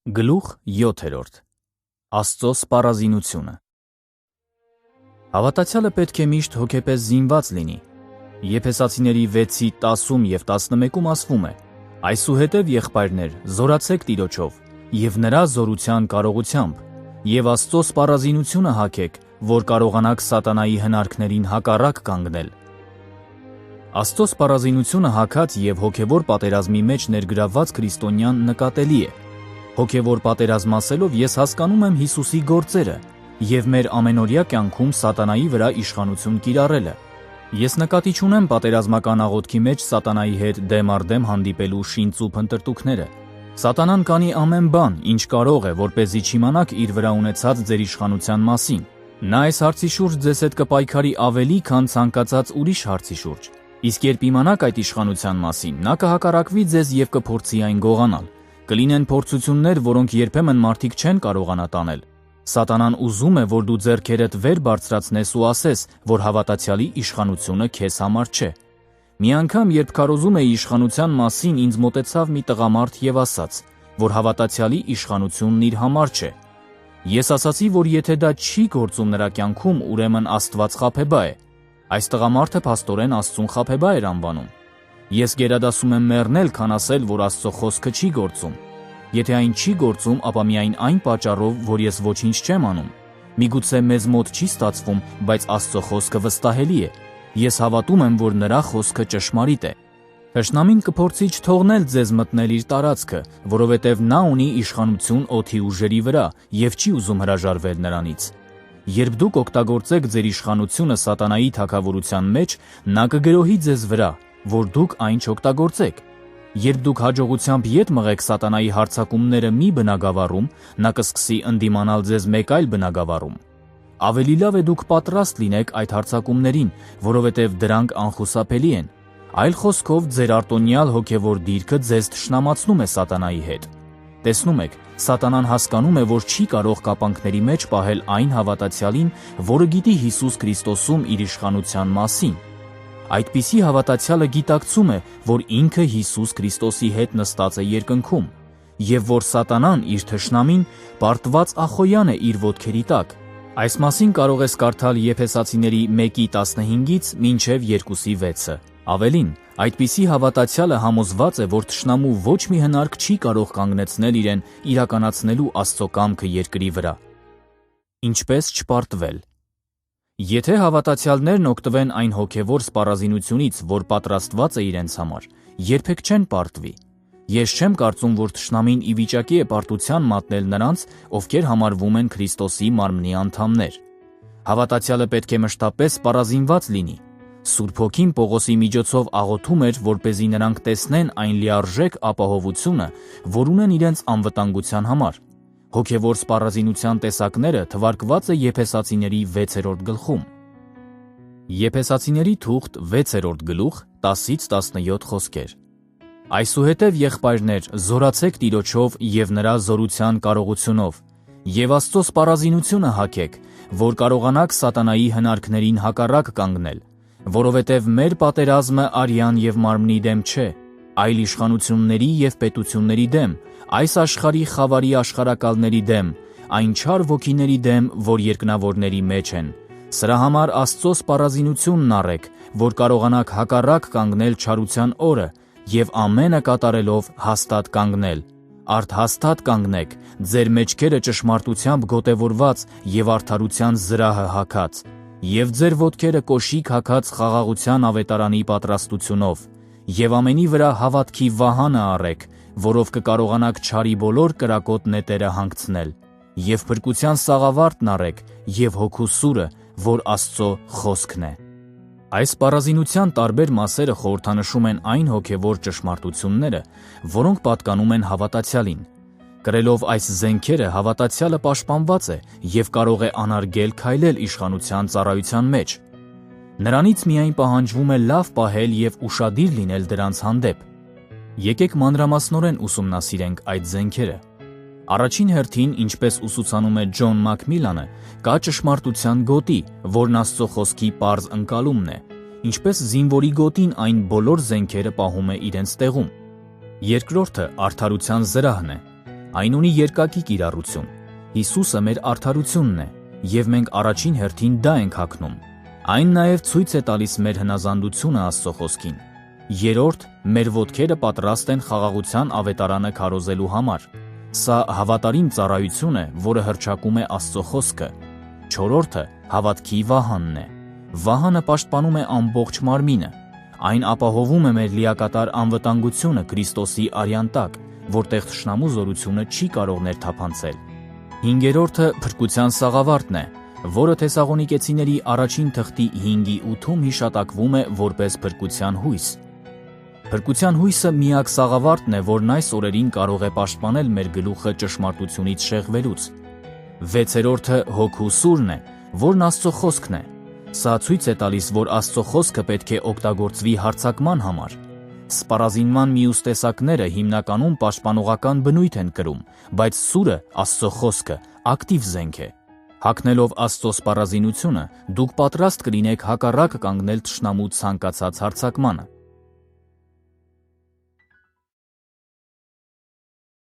Գլուխ 7. Աստծո սպառազինությունը։ Հավատացյալը պետք է միշտ հոգեպես զինված լինի։ Եփեսացիների 6:10 և 11-ում ասվում է. «Այսուհետև, եղբայրներ, զորացեք Տիրոջով և նրա զորության կարողությամբ, և Աստծո սպառազինությունը հագեք, որ կարողանաք սատանայի հնարքներին հակառակ կանգնել»։ Աստծո սպառազինությունը հագած և հոգևոր պատերազմի մեջ ներգրավված քրիստոնյան նկատելի է։ Հոգևոր պատերազմ ասելով ես հասկանում եմ Հիսուսի գործերը և մեր ամենօրյա կյանքում սատանայի վրա իշխանություն կիրառելը։ Ես նկատի չունեմ պատերազմական աղոթքի մեջ սատանայի հետ դեմ առ դեմ հանդիպելու շինծ ու փնտրտուքները։ Սատանան կանի ամեն բան, ինչ կարող է, որպեսզի չիմանաք իր վրա ունեցած ձեր իշխանության մասին։ Նա այս հարցի շուրջ ձեզ հետ կպայքարի ավելի, քան ցանկացած ուրիշ հարցի շուրջ։ Իսկ երբ իմանաք այդ իշխանության մասին, նա կհակառակվի ձեզ և կփորձի այն գողանալ։ Կլինեն փորձություններ, որոնք երբեմն մարդիկ չեն կարողանա տանել։ Սատանան ուզում է, որ դու ձեռքերդ վեր բարձրացնես ու ասես, որ հավատացյալի իշխանությունը քեզ համար չէ։ Մի անգամ, երբ քարոզում էի իշխանության մասին, ինձ մոտեցավ մի տղամարդ և ասաց, որ հավատացյալի իշխանությունն իր համար չէ։ Ես ասացի, որ եթե դա չի գործում նրա կյանքում, ուրեմն Աստված խաբեբա է։ Այս տղամարդը փաստորեն Աստծուն խաբեբա էր անվանում։ Ես գերադասում եմ մեռնել, քան ասել, որ Աստծո խոսքը չի գործում։ Եթե այն չի գործում, ապա միայն այն պատճառով, որ ես ոչինչ չեմ անում։ Միգուցե մեզ մոտ չի ստացվում, բայց Աստծո խոսքը վստահելի է։ Ես հավատում եմ, որ նրա խոսքը ճշմարիտ է։ Թշնամին կփորձի չթողնել ձեզ մտնել իր տարածքը, որովհետև նա ունի իշխանություն օդի ուժերի վրա և չի ուզում հրաժարվել նրանից։ Երբ դուք օգտագործեք ձեր իշխանությունը սատանայի թագավորության մեջ, նա կգրոհի ձեզ վրա, որ դուք այն չօգտագործեք։ Երբ դուք հաջողությամբ ետ մղեք սատանայի հարձակումները մի բնագավառում, նա կսկսի ընդդիմանալ ձեզ մեկ այլ բնագավառում։ Ավելի լավ է դուք պատրաստ լինեք այդ հարձակումներին, որովհետև դրանք անխուսափելի են։ Այլ խոսքով, ձեր արտոնյալ հոգևոր դիրքը ձեզ թշնամացնում է սատանայի հետ։ Տեսնում եք, սատանան հասկանում է, որ չի կարող կապանքների մեջ պահել այն հավատացյալին, որը գիտի Հիսուս Քրիստոսում իր իշխանության մասին։ Այդպիսի հավատացյալը գիտակցում է, որ ինքը Հիսուս Քրիստոսի հետ նստած է երկնքում, և որ սատանան, իր թշնամին, պարտված ախոյան է իր ոտքերի տակ։ Այս մասին կարող ես կարդալ Եփեսացիների 1:15-ից մինչև 2:6-ը։ Ավելին, այդպիսի հավատացյալը համոզված է, որ թշնամու ոչ մի հնարք չի կարող կանգնեցնել իրեն իրականացնելու Աստծո կամքը երկրի վրա։ Ինչպես չպարտվել։ Եթե հավատացյալներն օգտվեն այն հոգևոր սպառազինությունից, որ պատրաստված է իրենց համար, երբեք չեն պարտվի։ Ես չեմ կարծում, որ թշնամին ի վիճակի է պարտության մատնել նրանց, ովքեր համարվում են Քրիստոսի մարմնի անդամներ։ Հավատացյալը պետք է մշտապես սպառազինված լինի։ Սուրբ Հոգին Պողոսի միջոցով աղոթում էր, որպեսզի նրանք տեսնեն այն լիարժեք ապահովությունը, որ ունեն իրենց անվտանգության համար։ Հոգևոր սպառազինության տեսակները թվարկված է Եփեսացիների 6-րդ գլխում։ Եփեսացիների թուղթ 6-րդ գլուխ 10-17 խոսքեր։ Այսուհետև, եղբայրներ, զորացեք Տիրոջով և նրա զորության կարողությունով, և Աստծո սպառազինությունը հագեք, որ կարողանաք սատանայի հնարքներին հակառակ կանգնել, որովհետև մեր պատերազմը արյան և մարմնի դեմ չէ, այլ իշխանությունների և պետությունների դեմ, այս աշխարհի խավարի աշխարհակալների դեմ, այն չար ոգիների դեմ, որ երկնավորների մեջ են։ Սրա համար Աստծո սպառազինությունն առեք, որ կարողանաք հակառակ կանգնել չարության օրը և ամենը կատարելով հաստատ կանգնել։ Արդհաստատ կանգնեք, ձեր մեջքերը ճշմարտությամբ գոտևորված և արդարության զրահը հագած, և ձեր ոտքերը կոշիկ հագած խաղաղության ավետարանի պատրաստությունով, և ամենի վրա հավատքի վահանը առեք, որով կկարողանաք չարի բոլոր կրակոտ նետերը հանգցնել, և փրկության սաղավարտն առեք և հոգու սուրը, որ Աստծո խոսքն է։ Այս սպառազինության տարբեր մասերը խորհրդանշում են այն հոգևոր ճշմարտությունները, որոնք պատկանում են հավատացյալին։ Կրելով այս զենքերը, հավատացյալը պաշտպանված է և կարող է անարգել քայլել իշխանության ծառայության մեջ։ Նրանից միայն պահանջվում է լավ պահել և ուշադիր լինել դրանց հանդեպ։ Եկեք մանրամասնորեն ուսումնասիրենք այդ զենքերը։ Առաջին հերթին, ինչպես ուսուցանում է Ջոն Մաքմիլանը, կա ճշմարտության գոտի, որն Աստծո խոսքի պարզ ընկալումն է, ինչպես զինվորի գոտին այն բոլոր զենքերը պահում է իրենց տեղում։ Երկրորդը արդարության զրահն է։ Այն ունի երկակի կիրառություն։ Հիսուսը մեր արդարությունն է, եւ մենք առաջին հերթին դա ենք հագնում։ Այն նաև ցույց է տալիս մեր հնազանդությունը Աստծո խոսքին։ Երրորդ, մեր ոտքերը պատրաստ են խաղաղության ավետարանը քարոզելու համար։ Սա հավատարիմ ծառայություն է, որը հռչակում է Աստծո խոսքը։ Չորրորդը հավատքի վահանն է։ Վահանը պաշտպանում է ամբողջ մարմինը։ Այն ապահովում է մեր լիակատար անվտանգությունը Քրիստոսի արյան տակ, որտեղ թշնամու զորությունը չի կարող ներթափանցել։ Հինգերորդը փրկության սաղավարտն է, որը Թեսաղոնիկեցիների առաջին թղթի 5:8-ում հիշատակվում է որպես փրկության հույս։ Փրկության հույսը միակ սաղավարտն է, որն այս օրերին կարող է պաշտպանել մեր գլուխը ճշմարտությունից շեղվելուց։ Վեցերորդը հոգու սուրն է, որն Աստծո խոսքն է։ Սա ցույց է տալիս, որ Աստծո խոսքը պետք է օգտագործվի հարձակման համար։ Սպառազինման մյուս տեսակները հիմնականում պաշտպանողական բնույթ են կրում, բայց սուրը, Աստծո խոսքը, ակտիվ զենք է։ Հագնելով Աստծո սպառազինությունը, դուք պատրաստ կլինեք հակառակ կանգնել թշնամու ցանկացած հարձակմանը։